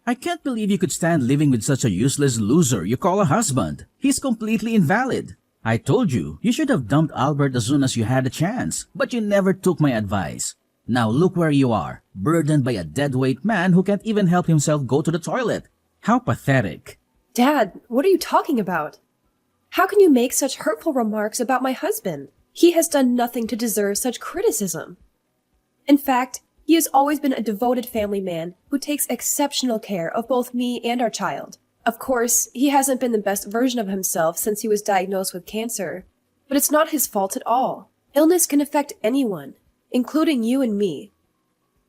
I can't believe you could stand living with such a useless loser you call a husband. He's completely invalid. I told you, you should have dumped Albert as soon as you had a chance, but you never took my advice. Now look where you are, burdened by a deadweight man who can't even help himself go to the toilet. How pathetic. Dad, what are you talking about? How can you make such hurtful remarks about my husband? He has done nothing to deserve such criticism. In fact, he has always been a devoted family man who takes exceptional care of both me and our child. Of course, he hasn't been the best version of himself since he was diagnosed with cancer, but it's not his fault at all. Illness can affect anyone, including you and me.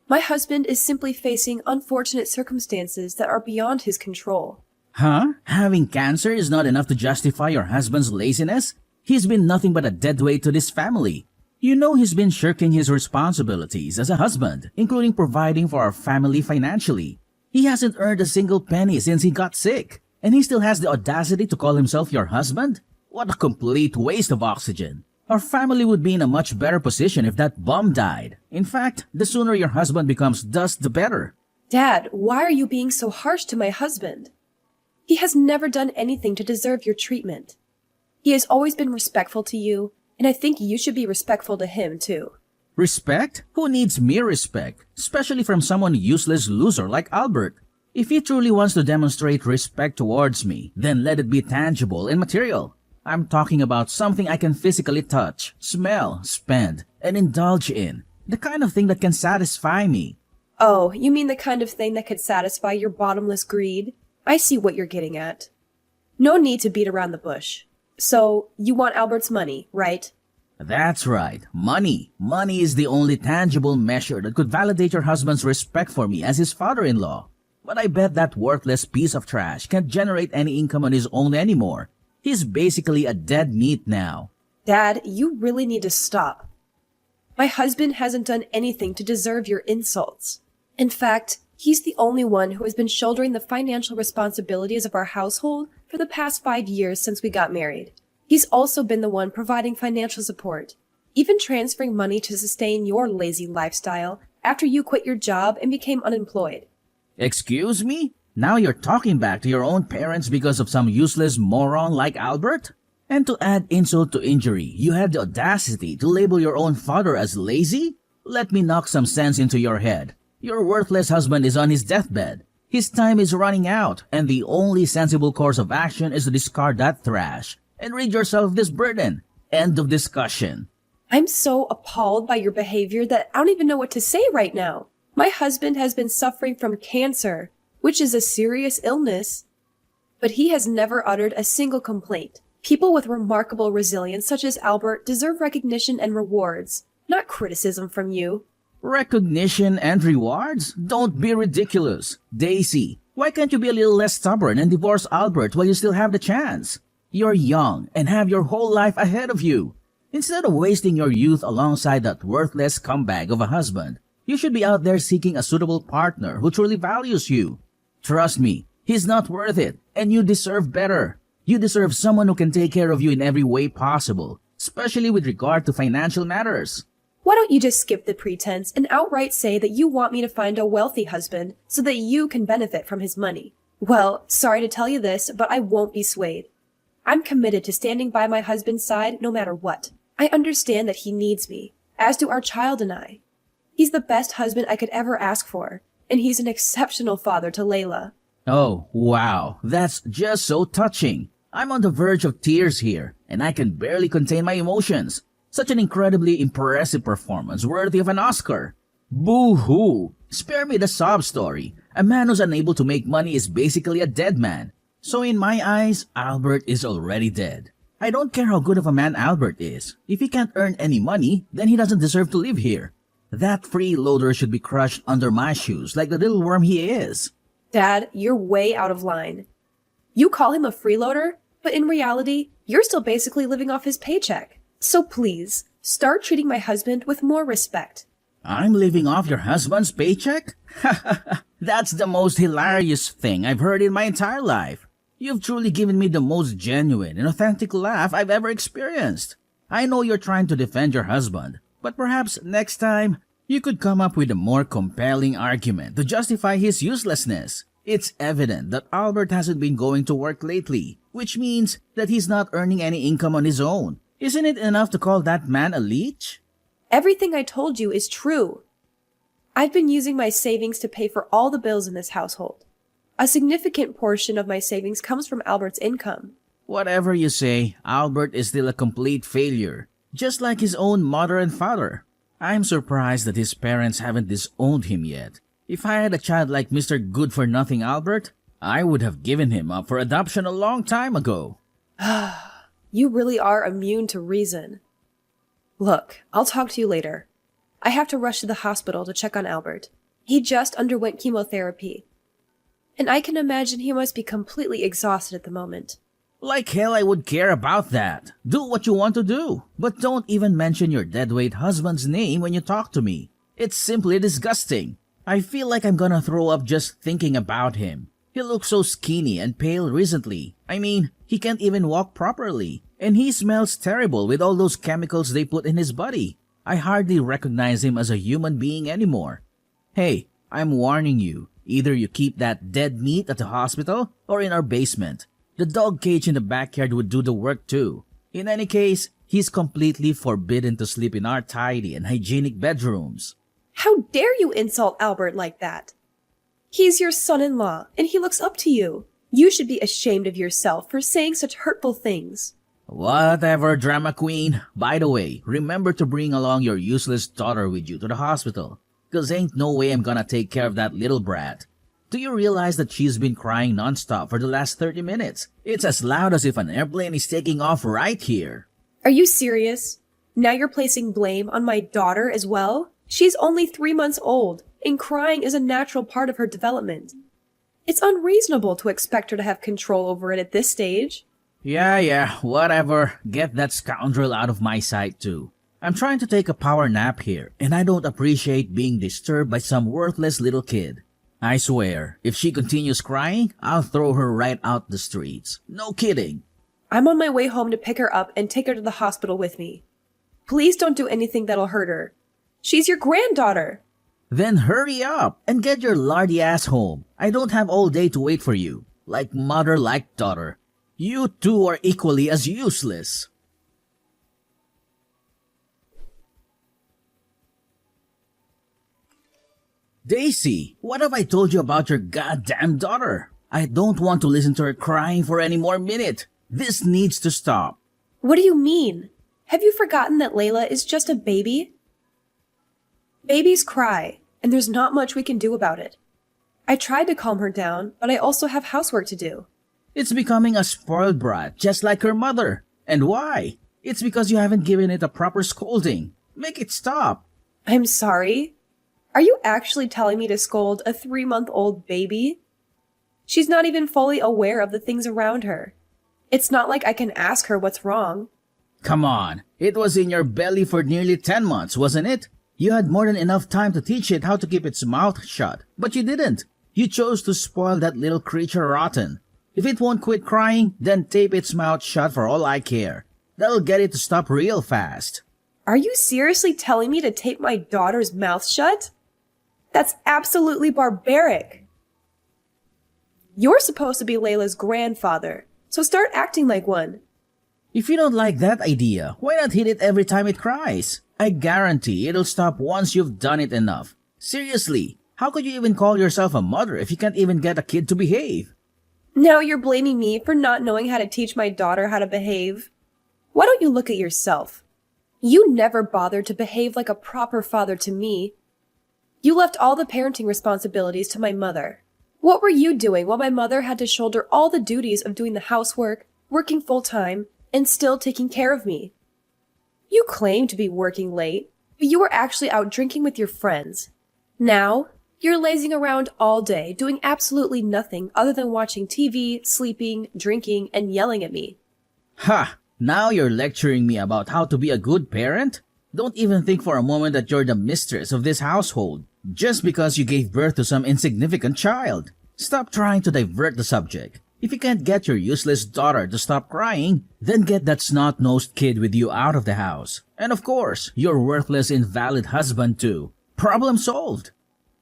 My husband is simply facing unfortunate circumstances that are beyond his control. Huh? Having cancer is not enough to justify your husband's laziness? He's been nothing but a deadweight to this family. You know he's been shirking his responsibilities as a husband, including providing for our family financially. He hasn't earned a single penny since he got sick, and he still has the audacity to call himself your husband? What a complete waste of oxygen. Our family would be in a much better position if that bum died. In fact, the sooner your husband becomes dust, the better. Dad, why are you being so harsh to my husband? He has never done anything to deserve your treatment. He has always been respectful to you, and I think you should be respectful to him, too. Respect? Who needs mere respect? Especially from someone useless loser like Albert. If he truly wants to demonstrate respect towards me, then let it be tangible and material. I'm talking about something I can physically touch, smell, spend, and indulge in. The kind of thing that can satisfy me. Oh, you mean the kind of thing that could satisfy your bottomless greed? I see what you're getting at. No need to beat around the bush. So, you want Albert's money, right? That's right. Money. Money is the only tangible measure that could validate your husband's respect for me as his father-in-law. But I bet that worthless piece of trash can't generate any income on his own anymore. He's basically a dead meat now. Dad, you really need to stop. My husband hasn't done anything to deserve your insults. In fact, he's the only one who has been shouldering the financial responsibilities of our household for the past 5 years since we got married. He's also been the one providing financial support, even transferring money to sustain your lazy lifestyle after you quit your job and became unemployed. Excuse me? Now you're talking back to your own parents because of some useless moron like Albert? And to add insult to injury, you had the audacity to label your own father as lazy? Let me knock some sense into your head. Your worthless husband is on his deathbed. His time is running out, and the only sensible course of action is to discard that trash and rid yourself of this burden. End of discussion. I'm so appalled by your behavior that I don't even know what to say right now. My husband has been suffering from cancer, which is a serious illness, but he has never uttered a single complaint. People with remarkable resilience such as Albert deserve recognition and rewards, not criticism from you. Recognition and rewards? Don't be ridiculous. Daisy, why can't you be a little less stubborn and divorce Albert while you still have the chance? You're young and have your whole life ahead of you. Instead of wasting your youth alongside that worthless scumbag of a husband, you should be out there seeking a suitable partner who truly values you. Trust me, he's not worth it, and you deserve better. You deserve someone who can take care of you in every way possible, especially with regard to financial matters. Why don't you just skip the pretense and outright say that you want me to find a wealthy husband so that you can benefit from his money? Well, sorry to tell you this, but I won't be swayed. I'm committed to standing by my husband's side no matter what. I understand that he needs me, as do our child and I. He's the best husband I could ever ask for, and he's an exceptional father to Layla. Oh, wow, that's just so touching. I'm on the verge of tears here, and I can barely contain my emotions. Such an incredibly impressive performance worthy of an Oscar. Boo-hoo! Spare me the sob story. A man who's unable to make money is basically a dead man. So in my eyes, Albert is already dead. I don't care how good of a man Albert is. If he can't earn any money, then he doesn't deserve to live here. That freeloader should be crushed under my shoes like the little worm he is. Dad, you're way out of line. You call him a freeloader, but in reality, you're still basically living off his paycheck. So please, start treating my husband with more respect. I'm living off your husband's paycheck? That's the most hilarious thing I've heard in my entire life. You've truly given me the most genuine and authentic laugh I've ever experienced. I know you're trying to defend your husband, but perhaps next time, you could come up with a more compelling argument to justify his uselessness. It's evident that Albert hasn't been going to work lately, which means that he's not earning any income on his own. Isn't it enough to call that man a leech? Everything I told you is true. I've been using my savings to pay for all the bills in this household. A significant portion of my savings comes from Albert's income. Whatever you say, Albert is still a complete failure, just like his own mother and father. I'm surprised that his parents haven't disowned him yet. If I had a child like Mr. Good-for-Nothing Albert, I would have given him up for adoption a long time ago. You really are immune to reason. Look, I'll talk to you later. I have to rush to the hospital to check on Albert. He just underwent chemotherapy. And I can imagine he must be completely exhausted at the moment. Like hell I would care about that. Do what you want to do, but don't even mention your deadweight husband's name when you talk to me. It's simply disgusting. I feel like I'm gonna throw up just thinking about him. He looks so skinny and pale recently. I mean, he can't even walk properly. And he smells terrible with all those chemicals they put in his body. I hardly recognize him as a human being anymore. Hey, I'm warning you. Either you keep that dead meat at the hospital or in our basement. The dog cage in the backyard would do the work too. In any case, he's completely forbidden to sleep in our tidy and hygienic bedrooms. How dare you insult Albert like that? He's your son-in-law, and he looks up to you. You should be ashamed of yourself for saying such hurtful things. Whatever, drama queen. By the way, remember to bring along your useless daughter with you to the hospital. 'Cause ain't no way I'm gonna take care of that little brat. Do you realize that she's been crying nonstop for the last 30 minutes? It's as loud as if an airplane is taking off right here. Are you serious? Now you're placing blame on my daughter as well? She's only 3 months old, and crying is a natural part of her development. It's unreasonable to expect her to have control over it at this stage. Yeah, whatever. Get that scoundrel out of my sight too. I'm trying to take a power nap here, and I don't appreciate being disturbed by some worthless little kid. I swear, if she continues crying, I'll throw her right out the streets. No kidding. I'm on my way home to pick her up and take her to the hospital with me. Please don't do anything that'll hurt her. She's your granddaughter. Then hurry up and get your lardy ass home. I don't have all day to wait for you. Like mother, like daughter. You two are equally as useless. Daisy, what have I told you about your goddamn daughter? I don't want to listen to her crying for any more minute. This needs to stop. What do you mean? Have you forgotten that Layla is just a baby? Babies cry, and there's not much we can do about it. I tried to calm her down, but I also have housework to do. It's becoming a spoiled brat, just like her mother. And why? It's because you haven't given it a proper scolding. Make it stop. I'm sorry. Are you actually telling me to scold a 3-month-old baby? She's not even fully aware of the things around her. It's not like I can ask her what's wrong. Come on. It was in your belly for nearly 10 months, wasn't it? You had more than enough time to teach it how to keep its mouth shut. But you didn't. You chose to spoil that little creature rotten. If it won't quit crying, then tape its mouth shut for all I care. That'll get it to stop real fast. Are you seriously telling me to tape my daughter's mouth shut? That's absolutely barbaric. You're supposed to be Layla's grandfather, so start acting like one. If you don't like that idea, why not hit it every time it cries? I guarantee it'll stop once you've done it enough. Seriously, how could you even call yourself a mother if you can't even get a kid to behave? Now you're blaming me for not knowing how to teach my daughter how to behave. Why don't you look at yourself? You never bothered to behave like a proper father to me. You left all the parenting responsibilities to my mother. What were you doing while my mother had to shoulder all the duties of doing the housework, working full-time, and still taking care of me? You claim to be working late, but you were actually out drinking with your friends. Now, you're lazing around all day, doing absolutely nothing other than watching TV, sleeping, drinking, and yelling at me. Ha! Now you're lecturing me about how to be a good parent? Don't even think for a moment that you're the mistress of this household, just because you gave birth to some insignificant child. Stop trying to divert the subject. If you can't get your useless daughter to stop crying, then get that snot-nosed kid with you out of the house. And of course, your worthless invalid husband too. Problem solved.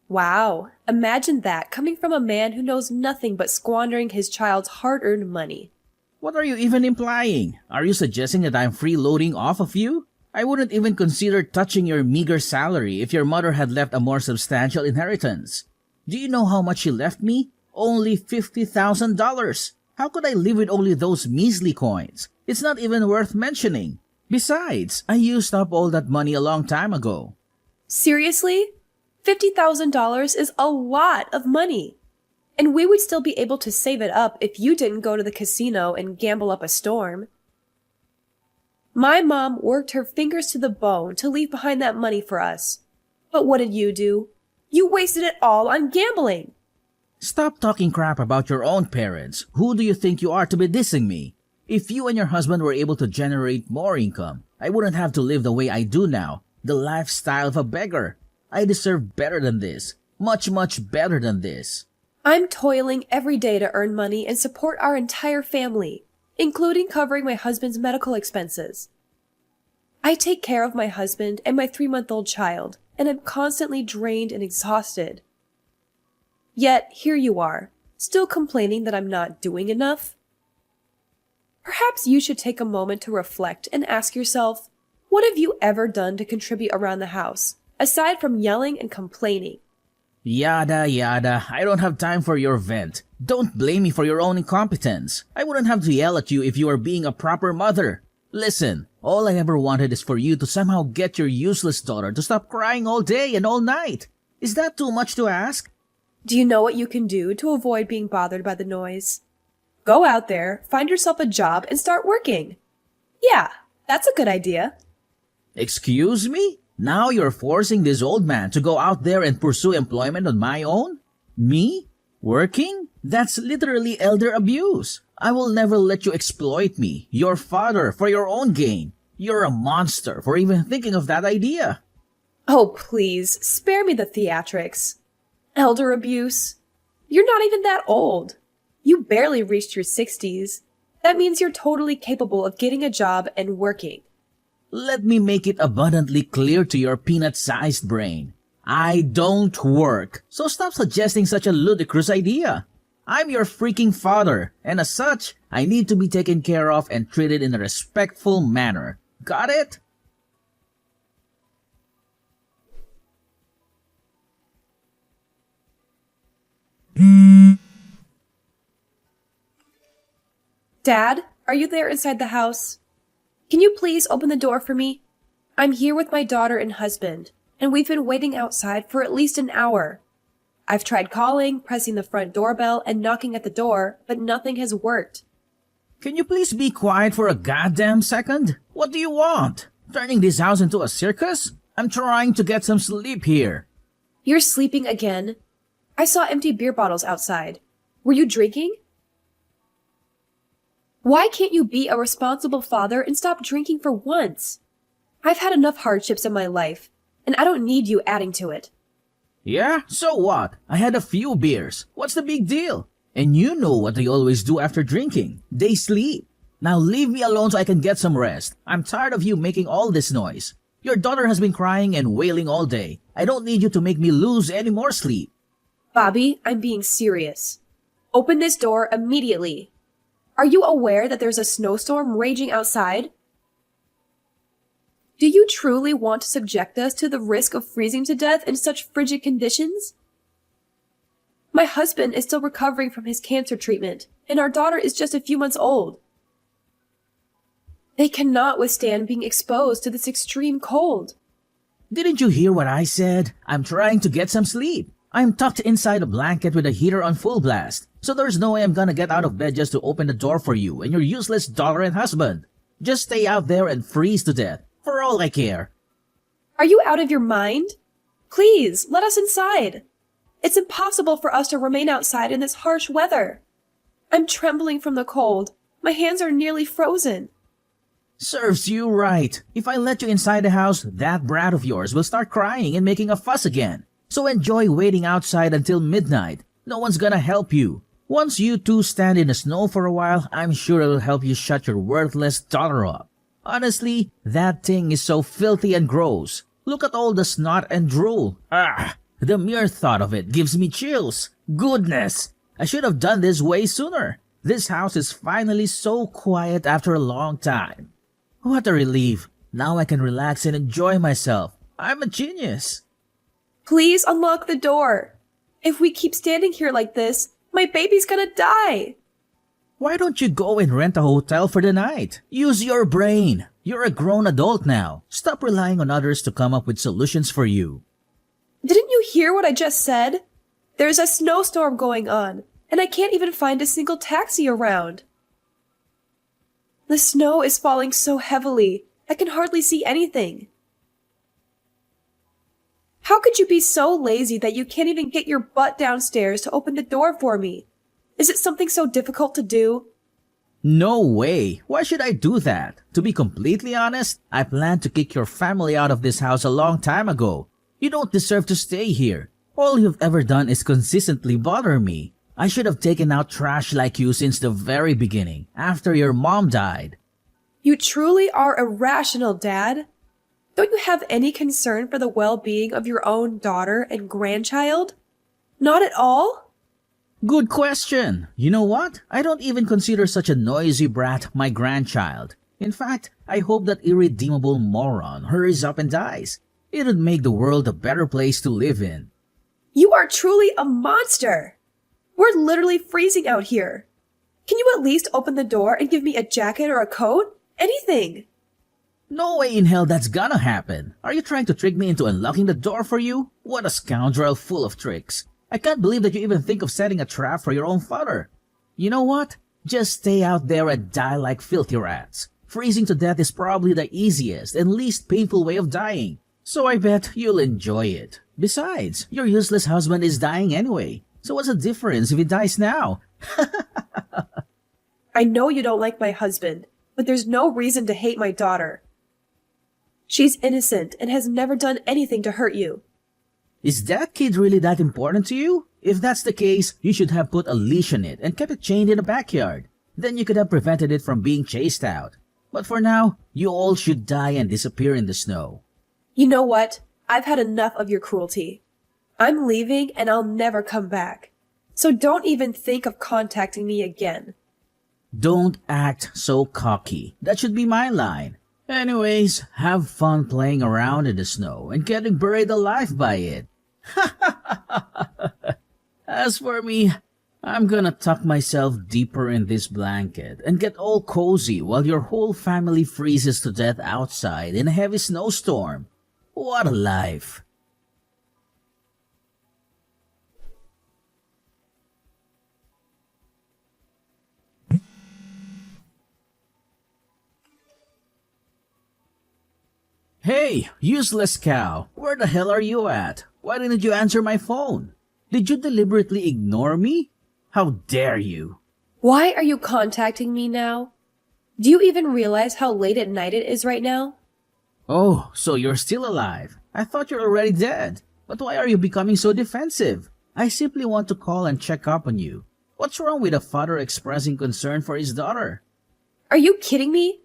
Wow, Imagine that coming from a man who knows nothing but squandering his child's hard-earned money. What are you even implying? Are you suggesting that I'm freeloading off of you? I wouldn't even consider touching your meager salary if your mother had left a more substantial inheritance. Do you know how much she left me? Only $50,000. How could I live with only those measly coins? It's not even worth mentioning. Besides, I used up all that money a long time ago. Seriously? $50,000 is a lot of money. And we would still be able to save it up if you didn't go to the casino and gamble up a storm. My mom worked her fingers to the bone to leave behind that money for us. But what did you do? You wasted it all on gambling. Stop talking crap about your own parents. Who do you think you are to be dissing me? If you and your husband were able to generate more income, I wouldn't have to live the way I do now, the lifestyle of a beggar. I deserve better than this. Much, much better than this. I'm toiling every day to earn money and support our entire family, including covering my husband's medical expenses. I take care of my husband and my 3-month-old child, and I'm constantly drained and exhausted. Yet, here you are, still complaining that I'm not doing enough? Perhaps you should take a moment to reflect and ask yourself, what have you ever done to contribute around the house, aside from yelling and complaining? Yada yada, I don't have time for your vent. Don't blame me for your own incompetence. I wouldn't have to yell at you if you were being a proper mother. Listen, all I ever wanted is for you to somehow get your useless daughter to stop crying all day and all night. Is that too much to ask? Do you know what you can do to avoid being bothered by the noise? Go out there, find yourself a job, and start working. Yeah, that's a good idea. Excuse me? Now you're forcing this old man to go out there and pursue employment on my own? Me? Working? That's literally elder abuse. I will never let you exploit me, your father, for your own gain. You're a monster for even thinking of that idea. Oh, please, spare me the theatrics. Elder abuse? You're not even that old. You barely reached your 60s. That means you're totally capable of getting a job and working. Let me make it abundantly clear to your peanut-sized brain. I don't work, so stop suggesting such a ludicrous idea. I'm your freaking father, and as such, I need to be taken care of and treated in a respectful manner. Got it? Dad, are you there inside the house? Can you please open the door for me? I'm here with my daughter and husband, and we've been waiting outside for at least an hour. I've tried calling, pressing the front doorbell, and knocking at the door, but nothing has worked. Can you please be quiet for a goddamn second? What do you want? Turning this house into a circus? I'm trying to get some sleep here. You're sleeping again? I saw empty beer bottles outside. Were you drinking? Why can't you be a responsible father and stop drinking for once? I've had enough hardships in my life, and I don't need you adding to it. Yeah? So what? I had a few beers. What's the big deal? And you know what they always do after drinking. They sleep. Now leave me alone so I can get some rest. I'm tired of you making all this noise. Your daughter has been crying and wailing all day. I don't need you to make me lose any more sleep. Bobby, I'm being serious. Open this door immediately. Are you aware that there's a snowstorm raging outside? Do you truly want to subject us to the risk of freezing to death in such frigid conditions? My husband is still recovering from his cancer treatment, and our daughter is just a few months old. They cannot withstand being exposed to this extreme cold. Didn't you hear what I said? I'm trying to get some sleep. I'm tucked inside a blanket with a heater on full blast, so there's no way I'm gonna get out of bed just to open the door for you and your useless daughter and husband. Just stay out there and freeze to death, for all I care. Are you out of your mind? Please, let us inside. It's impossible for us to remain outside in this harsh weather. I'm trembling from the cold. My hands are nearly frozen. Serves you right. If I let you inside the house, that brat of yours will start crying and making a fuss again. So enjoy waiting outside until midnight. No one's gonna help you. Once you two stand in the snow for a while, I'm sure it'll help you shut your worthless daughter up. Honestly, that thing is so filthy and gross. Look at all the snot and drool. Ah, The mere thought of it gives me chills. Goodness! I should have done this way sooner. This house is finally so quiet after a long time. What a relief. Now I can relax and enjoy myself. I'm a genius. Please unlock the door. If we keep standing here like this, my baby's gonna die. Why don't you go and rent a hotel for the night? Use your brain. You're a grown adult now. Stop relying on others to come up with solutions for you. Didn't you hear what I just said? There's a snowstorm going on, and I can't even find a single taxi around. The snow is falling so heavily, I can hardly see anything. How could you be so lazy that you can't even get your butt downstairs to open the door for me? Is it something so difficult to do? No way. Why should I do that? To be completely honest, I planned to kick your family out of this house a long time ago. You don't deserve to stay here. All you've ever done is consistently bother me. I should have taken out trash like you since the very beginning, after your mom died. You truly are irrational, Dad. Don't you have any concern for the well-being of your own daughter and grandchild? Not at all? Good question. You know what? I don't even consider such a noisy brat my grandchild. In fact, I hope that irredeemable moron hurries up and dies. It would make the world a better place to live in. You are truly a monster! We're literally freezing out here. Can you at least open the door and give me a jacket or a coat? Anything! No way in hell that's gonna happen. Are you trying to trick me into unlocking the door for you? What a scoundrel full of tricks. I can't believe that you even think of setting a trap for your own father. You know what? Just stay out there and die like filthy rats. Freezing to death is probably the easiest and least painful way of dying. So I bet you'll enjoy it. Besides, your useless husband is dying anyway. So what's the difference if he dies now? I know you don't like my husband, but there's no reason to hate my daughter. She's innocent and has never done anything to hurt you. Is that kid really that important to you? If that's the case, you should have put a leash on it and kept it chained in the backyard. Then you could have prevented it from being chased out. But for now, you all should die and disappear in the snow. You know what? I've had enough of your cruelty. I'm leaving and I'll never come back. So don't even think of contacting me again. Don't act so cocky. That should be my line. Anyways, have fun playing around in the snow and getting buried alive by it. As for me, I'm gonna tuck myself deeper in this blanket and get all cozy while your whole family freezes to death outside in a heavy snowstorm. What a life! Hey, useless cow! Where the hell are you at? Why didn't you answer my phone? Did you deliberately ignore me? How dare you? Why are you contacting me now? Do you even realize how late at night it is right now? Oh, so you're still alive. I thought you're already dead. But why are you becoming so defensive? I simply want to call and check up on you. What's wrong with a father expressing concern for his daughter? Are you kidding me?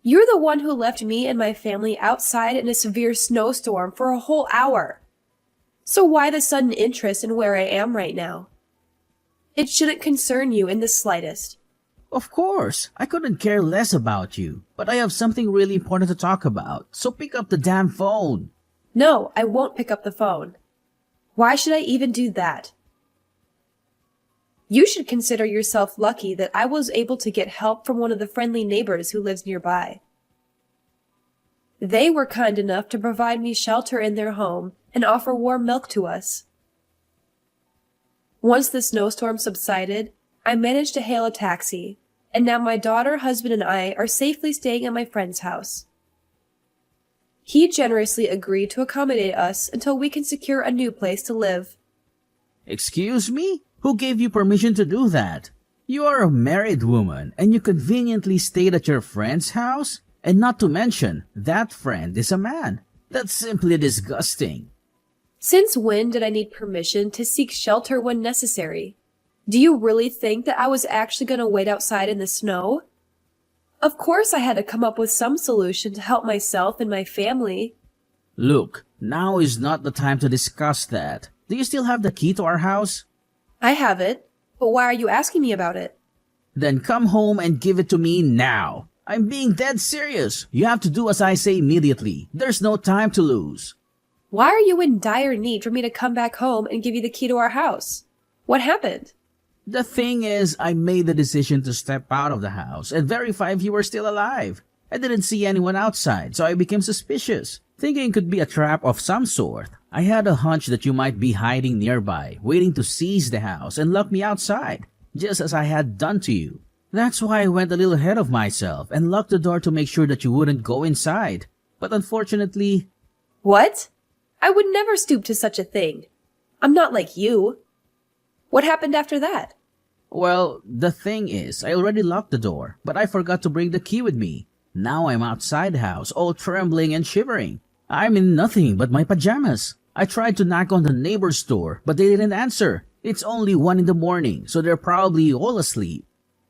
You're the one who left me and my family outside in a severe snowstorm for a whole hour. So why the sudden interest in where I am right now? It shouldn't concern you in the slightest. Of course, I couldn't care less about you, but I have something really important to talk about, so pick up the damn phone. No, I won't pick up the phone. Why should I even do that? You should consider yourself lucky that I was able to get help from one of the friendly neighbors who lives nearby. They were kind enough to provide me shelter in their home and offer warm milk to us. Once the snowstorm subsided, I managed to hail a taxi, and now my daughter, husband, and I are safely staying at my friend's house. He generously agreed to accommodate us until we can secure a new place to live. Excuse me? Who gave you permission to do that? You are a married woman, and you conveniently stayed at your friend's house? And not to mention, that friend is a man. That's simply disgusting. Since when did I need permission to seek shelter when necessary? Do you really think that I was actually going to wait outside in the snow? Of course I had to come up with some solution to help myself and my family. Look, now is not the time to discuss that. Do you still have the key to our house? I have it, but why are you asking me about it? Then come home and give it to me now. I'm being dead serious. You have to do as I say immediately. There's no time to lose. Why are you in dire need for me to come back home and give you the key to our house? What happened? The thing is, I made the decision to step out of the house and verify if you were still alive. I didn't see anyone outside, so I became suspicious, thinking it could be a trap of some sort. I had a hunch that you might be hiding nearby, waiting to seize the house and lock me outside, just as I had done to you. That's why I went a little ahead of myself and locked the door to make sure that you wouldn't go inside. But unfortunately... What? I would never stoop to such a thing. I'm not like you. What happened after that? Well, the thing is, I already locked the door, but I forgot to bring the key with me. Now I'm outside the house, all trembling and shivering. I'm in nothing but my pajamas. I tried to knock on the neighbor's door, but they didn't answer. It's only 1 in the morning, so they're probably all asleep.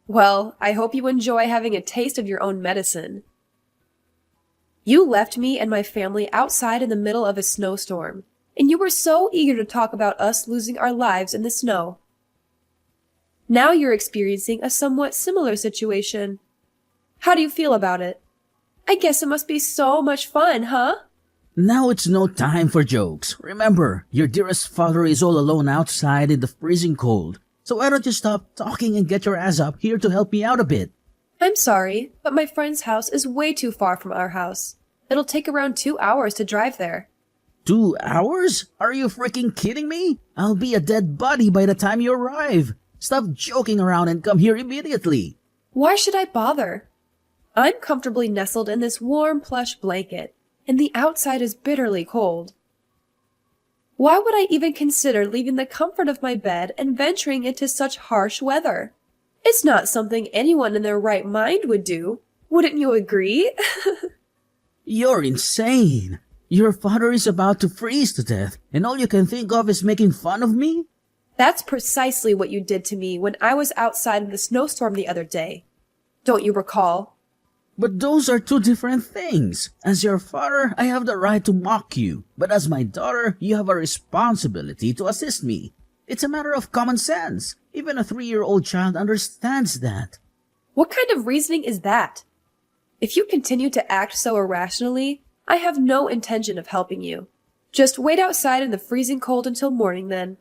Well, I hope you enjoy having a taste of your own medicine. You left me and my family outside in the middle of a snowstorm, and you were so eager to talk about us losing our lives in the snow. Now you're experiencing a somewhat similar situation. How do you feel about it? I guess it must be so much fun, huh? Now it's no time for jokes. Remember, your dearest father is all alone outside in the freezing cold. So why don't you stop talking and get your ass up here to help me out a bit? I'm sorry, but my friend's house is way too far from our house. It'll take around 2 hours to drive there. 2 hours? Are you freaking kidding me? I'll be a dead body by the time you arrive. Stop joking around and come here immediately. Why should I bother? I'm comfortably nestled in this warm plush blanket, and the outside is bitterly cold. Why would I even consider leaving the comfort of my bed and venturing into such harsh weather? It's not something anyone in their right mind would do. Wouldn't you agree? You're insane. Your father is about to freeze to death, and all you can think of is making fun of me? That's precisely what you did to me when I was outside in the snowstorm the other day. Don't you recall? But those are two different things. As your father, I have the right to mock you. But as my daughter, you have a responsibility to assist me. It's a matter of common sense. Even a 3-year-old child understands that. What kind of reasoning is that? If you continue to act so irrationally, I have no intention of helping you. Just wait outside in the freezing cold until morning then.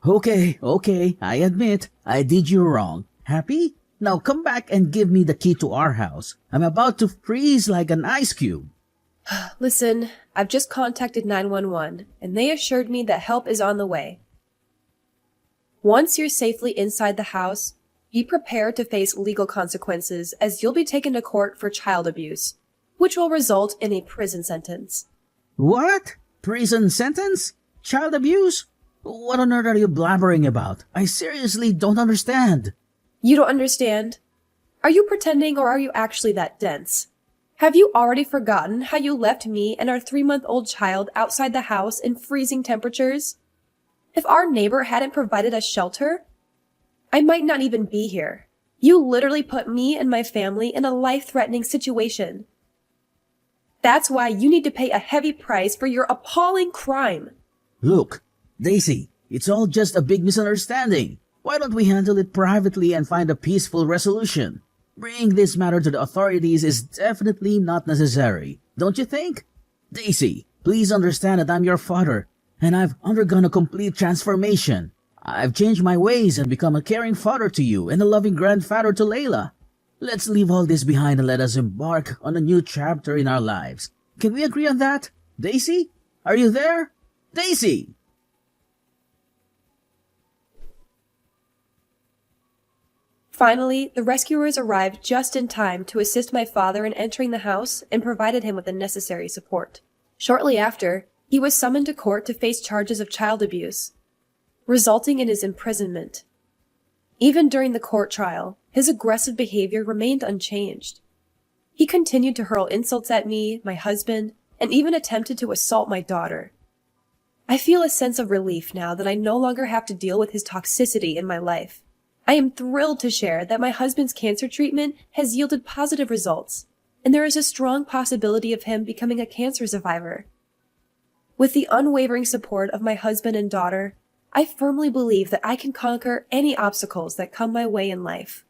Okay, I admit, I did you wrong. Happy? Now come back and give me the key to our house. I'm about to freeze like an ice cube. Listen, I've just contacted 911, and they assured me that help is on the way. Once you're safely inside the house, be prepared to face legal consequences as you'll be taken to court for child abuse, which will result in a prison sentence. What? Prison sentence? Child abuse? What on earth are you blabbering about? I seriously don't understand. You don't understand? Are you pretending or are you actually that dense? Have you already forgotten how you left me and our 3-month-old child outside the house in freezing temperatures? If our neighbor hadn't provided us shelter, I might not even be here. You literally put me and my family in a life-threatening situation. That's why you need to pay a heavy price for your appalling crime. Look, Daisy, it's all just a big misunderstanding. Why don't we handle it privately and find a peaceful resolution? Bringing this matter to the authorities is definitely not necessary, don't you think? Daisy, please understand that I'm your father, and I've undergone a complete transformation. I've changed my ways and become a caring father to you and a loving grandfather to Layla. Let's leave all this behind and let us embark on a new chapter in our lives. Can we agree on that? Daisy? Are you there? Daisy! Finally, the rescuers arrived just in time to assist my father in entering the house and provided him with the necessary support. Shortly after, he was summoned to court to face charges of child abuse, resulting in his imprisonment. Even during the court trial, his aggressive behavior remained unchanged. He continued to hurl insults at me, my husband, and even attempted to assault my daughter. I feel a sense of relief now that I no longer have to deal with his toxicity in my life. I am thrilled to share that my husband's cancer treatment has yielded positive results, and there is a strong possibility of him becoming a cancer survivor. With the unwavering support of my husband and daughter, I firmly believe that I can conquer any obstacles that come my way in life.